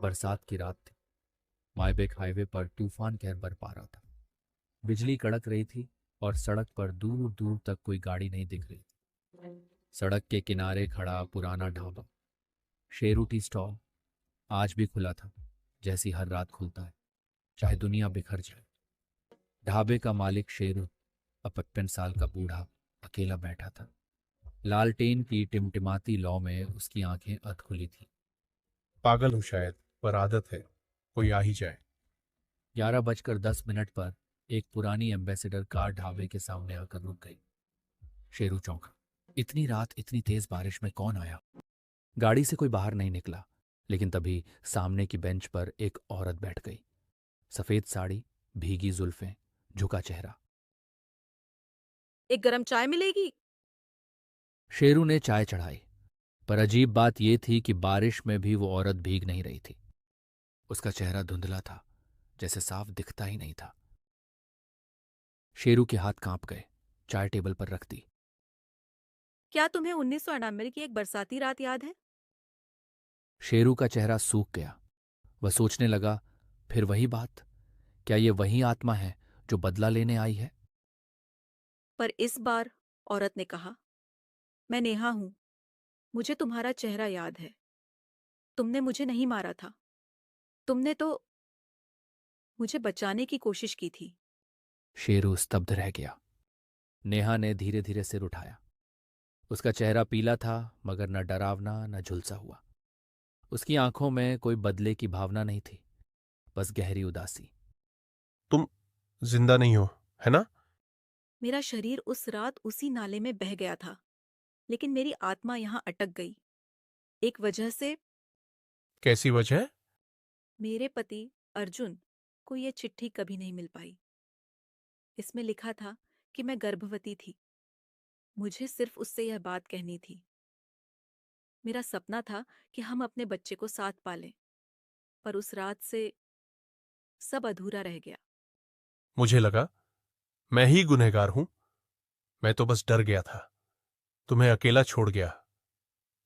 बरसात की रात थी। मायबेक हाईवे पर तूफान कहर बरपा रहा था। बिजली कड़क रही थी और सड़क पर दूर दूर तक कोई गाड़ी नहीं दिख रही थी। सड़क के किनारे खड़ा पुराना ढाबा शेरू टी स्टॉल आज भी खुला था, जैसी हर रात खुलता है, चाहे दुनिया बिखर जाए। ढाबे का मालिक शेरू, 55 साल का बूढ़ा, अकेला बैठा था। लालटेन की टिमटिमाती लौ में उसकी आंखें अध खुली थीं। पागल हूं शायद, पर आदत है, कोई आ ही जाए। 11:10 पर एक पुरानी एम्बेसडर कार ढाबे के सामने आकर रुक गई। शेरू चौंका। इतनी रात इतनी तेज बारिश में कौन आया? गाड़ी से कोई बाहर नहीं निकला, लेकिन तभी सामने की बेंच पर एक औरत बैठ गई। सफेद साड़ी, भीगी जुल्फें, झुका चेहरा। एक गरम चाय मिलेगी? शेरू ने चाय चढ़ाई, पर अजीब बात यह थी कि बारिश में भी वो औरत भीग नहीं रही थी। उसका चेहरा धुंधला था, जैसे साफ दिखता ही नहीं था। शेरू के हाथ कांप गए, चाय टेबल पर रख दी। क्या तुम्हें 1999 की एक बरसाती रात याद है? शेरू का चेहरा सूख गया। वह सोचने लगा, फिर वही बात, क्या ये वही आत्मा है जो बदला लेने आई है? पर इस बार औरत ने कहा, मैं नेहा हूं। मुझे तुम्हारा चेहरा याद है। तुमने मुझे नहीं मारा था। तुमने तो मुझे बचाने की कोशिश की थी। शेरू स्तब्ध रह गया। नेहा ने धीरे धीरे सिर उठाया। उसका चेहरा पीला था, मगर न डरावना न झुलसा हुआ। उसकी आंखों में कोई बदले की भावना नहीं थी, बस गहरी उदासी। तुम जिंदा नहीं हो, है ना? मेरा शरीर उस रात उसी नाले में बह गया था, लेकिन मेरी आत्मा यहां अटक गई। एक वजह से। कैसी वजह? मेरे पति अर्जुन को ये चिट्ठी कभी नहीं मिल पाई। इसमें लिखा था कि मैं गर्भवती थी। मुझे सिर्फ उससे यह बात कहनी थी। मेरा सपना था कि हम अपने बच्चे को साथ पालें, पर उस रात से सब अधूरा रह गया। मुझे लगा मैं ही गुनहगार हूं। मैं तो बस डर गया था, तुम्हें अकेला छोड़ गया,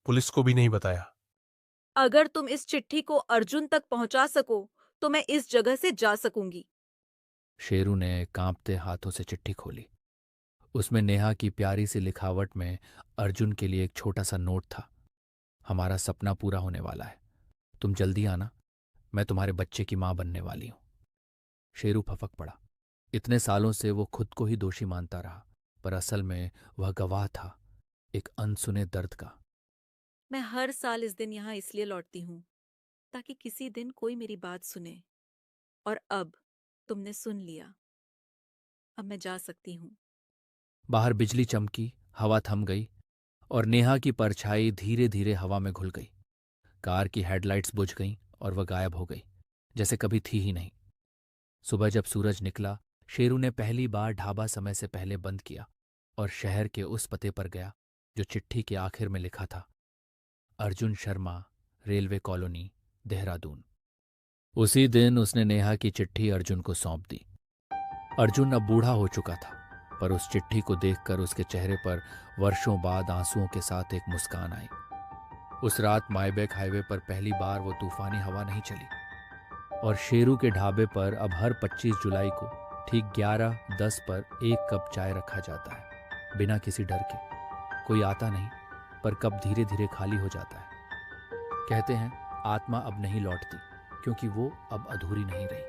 पुलिस को भी नहीं बताया। अगर तुम इस चिट्ठी को अर्जुन तक पहुंचा सको तो मैं इस जगह से जा सकूंगी। शेरू ने कांपते हाथों से चिट्ठी खोली। उसमें नेहा की प्यारी सी लिखावट में अर्जुन के लिए एक छोटा सा नोट था। हमारा सपना पूरा होने वाला है, तुम जल्दी आना, मैं तुम्हारे बच्चे की मां बनने वाली हूं। शेरू फपक पड़ा। इतने सालों से वो खुद को ही दोषी मानता रहा, पर असल में वह गवाह था एक अनसुने दर्द का। मैं हर साल इस दिन यहाँ इसलिए लौटती हूँ ताकि किसी दिन कोई मेरी बात सुने। और अब तुमने सुन लिया। अब मैं जा सकती हूँ। बाहर बिजली चमकी, हवा थम गई और नेहा की परछाई धीरे धीरे हवा में घुल गई। कार की हेडलाइट्स बुझ गईं और वह गायब हो गई, जैसे कभी थी ही नहीं। सुबह जब सूरज निकला, शेरू ने पहली बार ढाबा समय से पहले बंद किया और शहर के उस पते पर गया जो चिट्ठी के आखिर में लिखा था, अर्जुन शर्मा, रेलवे कॉलोनी, देहरादून। उसी दिन उसने नेहा की चिट्ठी अर्जुन को सौंप दी। अर्जुन अब बूढ़ा हो चुका था, पर उस चिट्ठी को देखकर उसके चेहरे पर वर्षों बाद आंसुओं के साथ एक मुस्कान आई। उस रात मायबेक हाईवे पर पहली बार वो तूफानी हवा नहीं चली और शेरू के ढाबे पर अब हर 25 जुलाई को ठीक 11:10 पर एक कप चाय रखा जाता है, बिना किसी डर के। कोई आता नहीं, पर कप धीरे धीरे खाली हो जाता है। कहते हैं आत्मा अब नहीं लौटती, क्योंकि वो अब अधूरी नहीं रही।